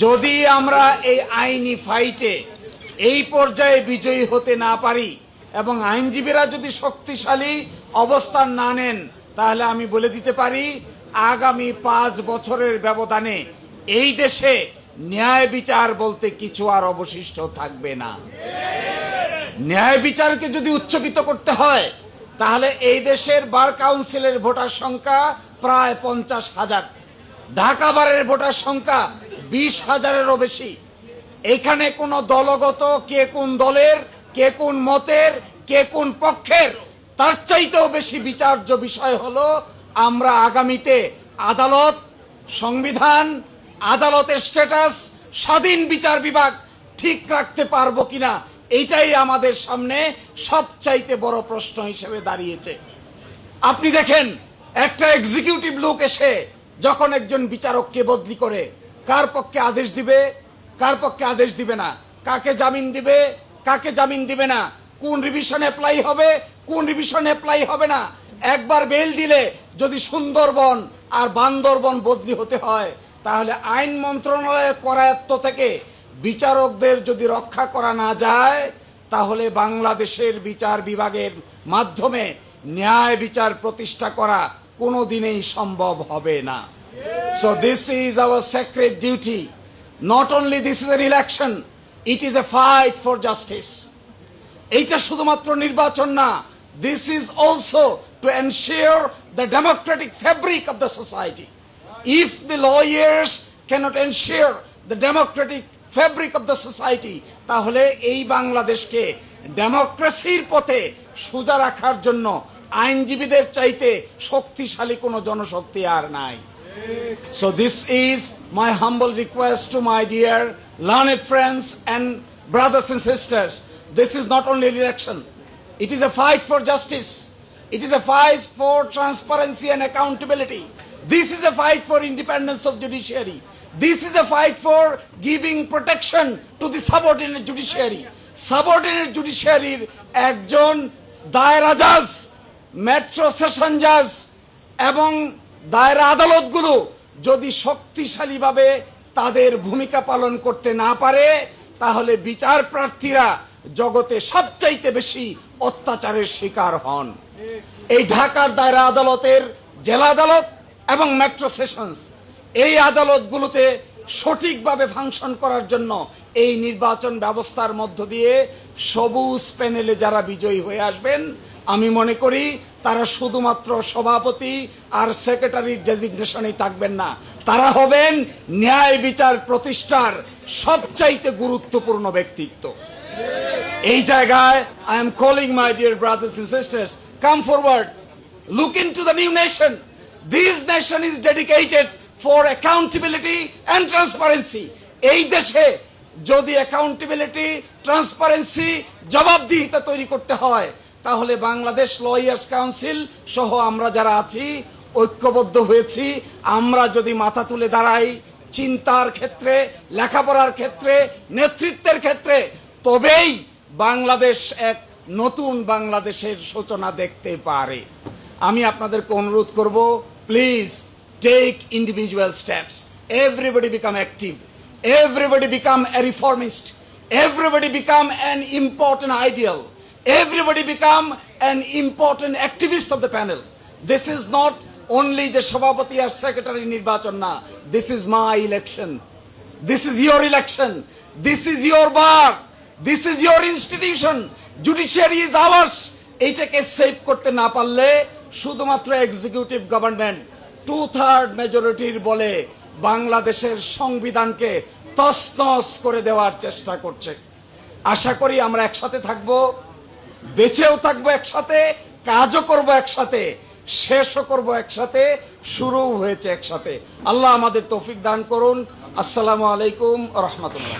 যদি আমরা এই আইনি ফাইটে এই পর্যায়ে বিজয়ী হতে না পারি এবং আইনজীবীরা যদি শক্তিশালী অবস্থান না নেন, তাহলে আমি বলে দিতে পারি আগামী 5 বছরের ব্যবধানে এই দেশে ন্যায় বিচার বলতে কিছু আর অবশিষ্ট থাকবে না। ন্যায় বিচারকে যদি উচ্চকিত করতে হয়, তাহলে এই দেশের বার কাউন্সিলের ভোটার সংখ্যা প্রায় 50,000, ঢাকা বারের ভোটার সংখ্যা 20,000-এরও বেশি। এখানে কোনো দলগত কে কোন দলের, কে কোন মতের, কে কোন পক্ষের, তার চাইতেও বেশি বিচার্য বিষয় হলো আমরা আগামীতে আদালত, সংবিধান, আদালতের স্ট্যাটাস, স্বাধীন বিচার বিভাগ ঠিক রাখতে পারবো কিনা, এইটাই আমাদের সামনে সবচাইতে বড় প্রশ্ন হিসেবে দাঁড়িয়েছে। আপনি দেখেন, একটা এক্সিকিউটিভ লোক এসে যখন একজন বিচারককে বদলি করে, কার পক্ষে আদেশ দিবে, কার পক্ষে আদেশ দিবে না, কাকে জামিন দিবে, কাকে জামিন দিবে না, কোন রিভিশন অ্যাপ্লাই হবে, কোন রিভিশন অ্যাপ্লাই হবে না, একবার বেল দিলে যদি সুন্দরবন আর বান্দরবন বদলি হতে হয়, তাহলে আইন মন্ত্রণালয়ের করায়ত্ত থেকে বিচারকদের যদি রক্ষা করা না যায়, তাহলে বাংলাদেশের বিচার বিভাগের মাধ্যমে ন্যায় বিচার প্রতিষ্ঠা করা কোনোদিনই সম্ভব হবে না। So this is our sacred duty. Not only this is an election, it is a fight for justice. এইটা শুধুমাত্র নির্বাচন না, this is also to ensure the democratic fabric of the society. If the lawyers cannot ensure the democratic fabric of the society, তাহলে এই বাংলাদেশকে ডেমোক্রেসির পথে সোজা রাখার জন্য আইনজীবীদের চাইতে শক্তিশালী কোনো জনশক্তি আর নাই। So this is my humble request to my dear learned friends and brothers and sisters. This is not only an election, it is a fight for justice. It is a fight for transparency and accountability. This is a fight for independence of judiciary. This is a fight for giving protection to the subordinate judiciary. Subordinate judiciary একজন দায়রা জাজ, metro session জাজ এবং দায়রা আদালতগুলো যদি শক্তিশালীভাবে তাদের ভূমিকা পালন করতে না পারে, তাহলে বিচার প্রার্থীরা জগতে সবচাইতে বেশি অত্যাচারের শিকার হন। এই ঢাকার দায়রা আদালতের জেলা আদালত এবং মেট্রো সেশনস, এই আদালতগুলোতে সঠিকভাবে ফাংশন করার জন্য এই নির্বাচন ব্যবস্থার মধ্য দিয়ে সবুজ প্যানেলে যারা বিজয়ী হয়ে আসবেন, আমি মনে করি তারা শুধুমাত্র সভাপতি আর সেক্রেটারির ডেজিগনেশনেই থাকবেন না, তারা হবেন ন্যায় বিচার প্রতিষ্ঠার সবচাইতে গুরুত্বপূর্ণ ব্যক্তিত্ব। এই জায়গায় I am calling my dear brothers and sisters, come forward, look into the new nation. This nation is dedicated for accountability and transparency. এই দেশে যদি accountability, transparency, জবাবদিহিতা তৈরি করতে হয়, তাহলে বাংলাদেশ লয়ার্স কাউন্সিল সহ আমরা যারা আছি ঐক্যবদ্ধ হয়েছি, আমরা যদি মাথা তুলে দাঁড়াই চিন্তার ক্ষেত্রে, লেখাপড়ার ক্ষেত্রে, নেতৃত্বের ক্ষেত্রে, তবেই বাংলাদেশ এক নতুন বাংলাদেশের সূচনা দেখতে পারে। আমি আপনাদেরকে অনুরোধ করব, please take individual steps, everybody become active, everybody become a reformist, everybody become an important ideal, everybody become an important activist of the panel. This is not only the Shabapati or Secretary নির্বাচন না, this is my election, this is your election, this is your bar, this is your institution, judiciary is ours. এইটাকে save করতে না পারলে শুধুমাত্র executive government 2/3 মেজরিটির বলে বাংলাদেশের সংবিধানকে তছনছ করে দেওয়ার চেষ্টা করছে। আশা করি আমরা একসাথে থাকবো, বেঁচেও থাকবো একসাথে, কাজও করবো একসাথে, শেষও করবো একসাথে, শুরু হয়েছে একসাথে। আল্লাহ আমাদের তৌফিক দান করুন। আসসালামু আলাইকুম ওয়া রাহমাতুল্লাহ।